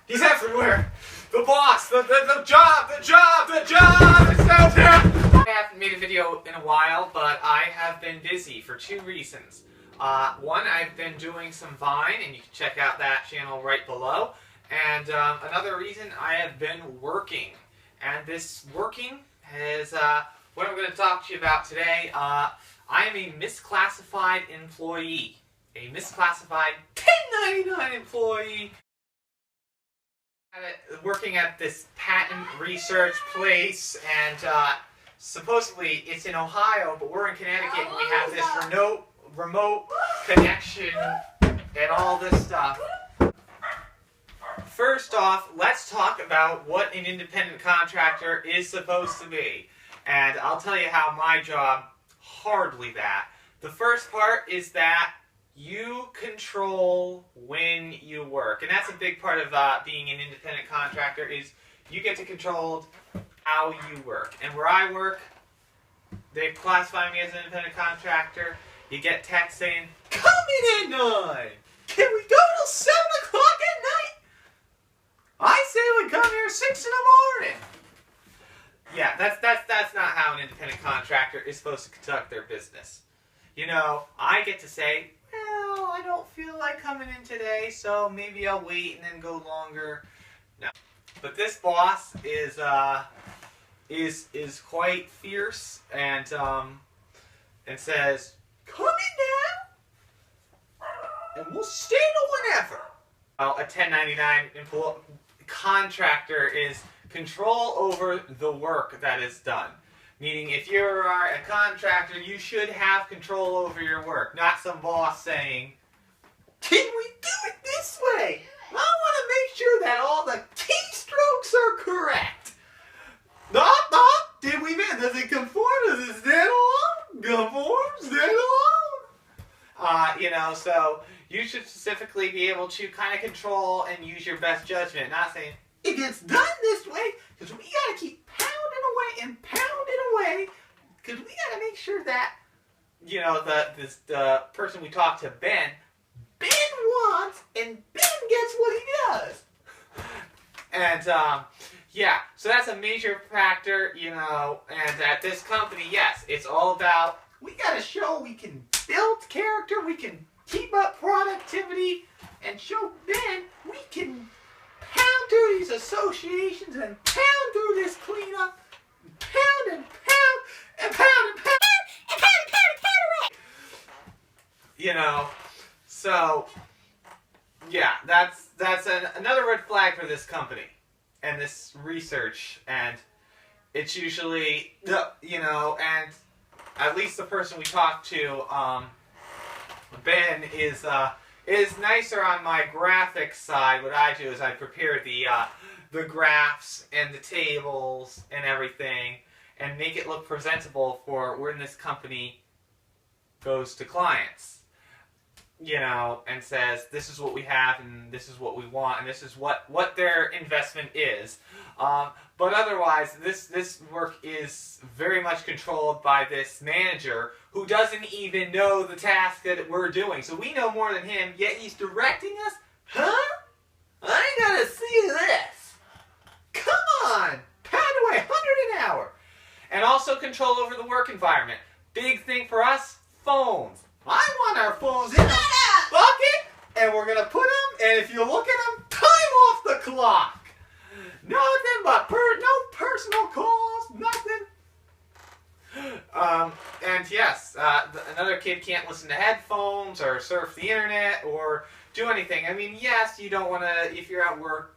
He's everywhere. The boss, the job is out there. I haven't made a video in a while, but I have been busy for two reasons. One, I've been doing some Vine, and you can check out that channel right below. And another reason, I have been working. And this working is what I'm going to talk to you about today. I am a misclassified employee. A misclassified 1099 employee. Working at this patent research place, and supposedly it's in Ohio, but we're in Connecticut, and we have this remote connection and all this stuff. First off, let's talk about what an independent contractor is supposed to be. And I'll tell you how my job, hardly that. The first part is that you control when you work. And that's a big part of being an independent contractor, is you get to control how you work. And where I work, they classify me as an independent contractor. You get text saying, "Come in at 9! Can we go till 7 o'clock at night?" I say we come here 6 in the morning. Yeah, that's not how an independent contractor is supposed to conduct their business. You know, I get to say, well, I don't feel like coming in today, so maybe I'll wait and then go longer. No. But this boss is quite fierce and says, "Come in now, and we'll stay till whenever." A 1099 contractor is control over the work that is done. Meaning, if you're a contractor, you should have control over your work. Not some boss saying, "Can we do it this way? I want to make sure that all the keystrokes are correct." Did we miss? Does it conform? Does it stand alone? Conform? Stand alone? You know, so you should specifically be able to kind of control and use your best judgment. Not saying, "It gets done this way, because we got to keep pounding away and pounding away, because we got to make sure that," you know, the person we talked to, Ben wants, and Ben gets what he does. And, yeah, so that's a major factor, you know, and at this company, yes, it's all about, we got to show we can build character, we can keep up productivity, and show Ben we can pound through these associations and pound through this cleanup, pound and pound and pound and pound and pound and pound and pound away. You know, so yeah, that's another red flag for this company and this research, and it's usually, you know, and at least the person we talked to, Ben, is nicer on my graphics side. What I do is I prepare the graphs and the tables and everything, and make it look presentable for when this company goes to clients. You know, and says, this is what we have, and this is what we want, and this is what their investment is. But otherwise, this work is very much controlled by this manager who doesn't even know the task that we're doing. So we know more than him, yet he's directing us? Huh? I gotta see this. Come on! Pound away, 100 an hour. And also control over the work environment. Big thing for us, phones. I want our phones in a bucket, and we're going to put them, and if you look at them, time off the clock. Nothing but no personal calls, nothing. And yes, another kid can't listen to headphones or surf the internet or do anything. I mean, yes, you don't want to, if you're at work,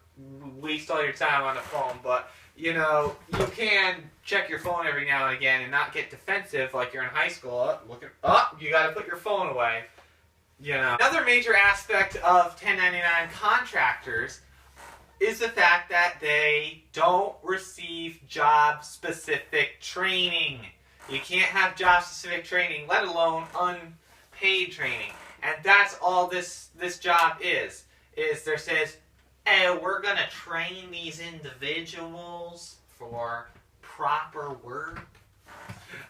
waste all your time on the phone, but, you know, you can check your phone every now and again and not get defensive like you're in high school. You got to put your phone away. You know. Another major aspect of 1099 contractors is the fact that they don't receive job-specific training. You can't have job-specific training, let alone unpaid training. And that's all this job is there says, "Hey, we're going to train these individuals for proper work."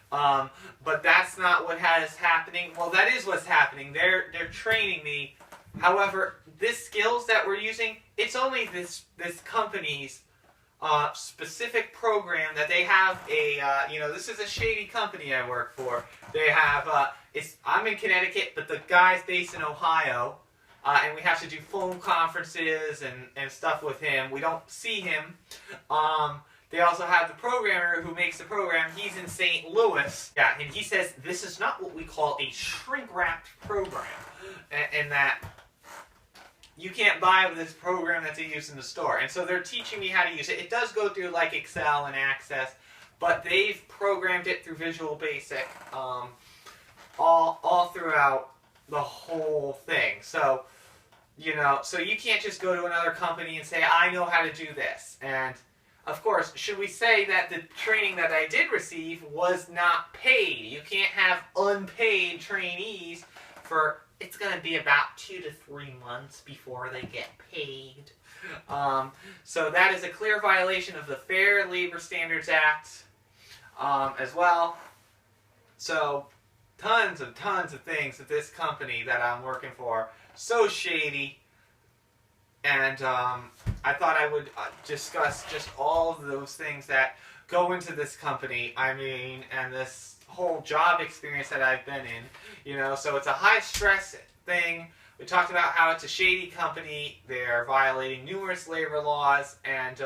But that's not what is happening. Well, that is what's happening. They're training me However, this skills that we're using, it's only this company's specific program that they have a, this is a shady company I work for. They have, I'm in Connecticut, but the guy's based in Ohio, and we have to do phone conferences and stuff with him. We don't see him. They also have the programmer who makes the program. He's in St. Louis. Yeah, and he says this is not what we call a shrink-wrapped program, and that you can't buy this program that they use in the store. And so they're teaching me how to use it. It does go through like Excel and Access, but they've programmed it through Visual Basic all throughout the whole thing. So, so you can't just go to another company and say, I know how to do this. And of course, should we say that the training that I did receive was not paid? You can't have unpaid trainees for, it's going to be about 2 to 3 months before they get paid. So that is a clear violation of the Fair Labor Standards Act as well. So tons of things that this company that I'm working for, so shady. And I thought I would discuss just all of those things that go into this company, and this whole job experience that I've been in. So it's a high-stress thing. We talked about how it's a shady company. They're violating numerous labor laws, and,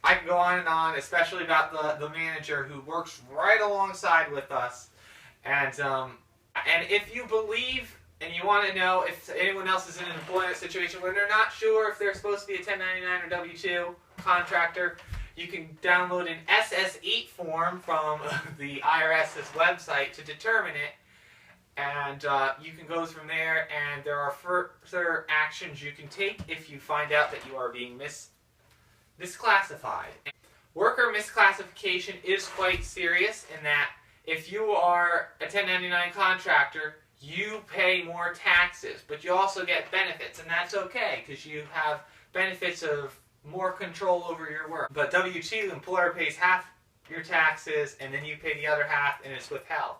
I can go on and on, especially about the manager who works right alongside with us. And if you believe and you want to know if anyone else is in an employment situation where they're not sure if they're supposed to be a 1099 or W-2 contractor, you can download an SS-8 form from the IRS's website to determine it. And you can go from there, and there are further actions you can take if you find out that you are being misclassified. Worker misclassification is quite serious in that if you are a 1099 contractor, you pay more taxes, but you also get benefits, and that's okay because you have benefits of more control over your work. But W-2, employer pays half your taxes, and then you pay the other half, and it's withheld.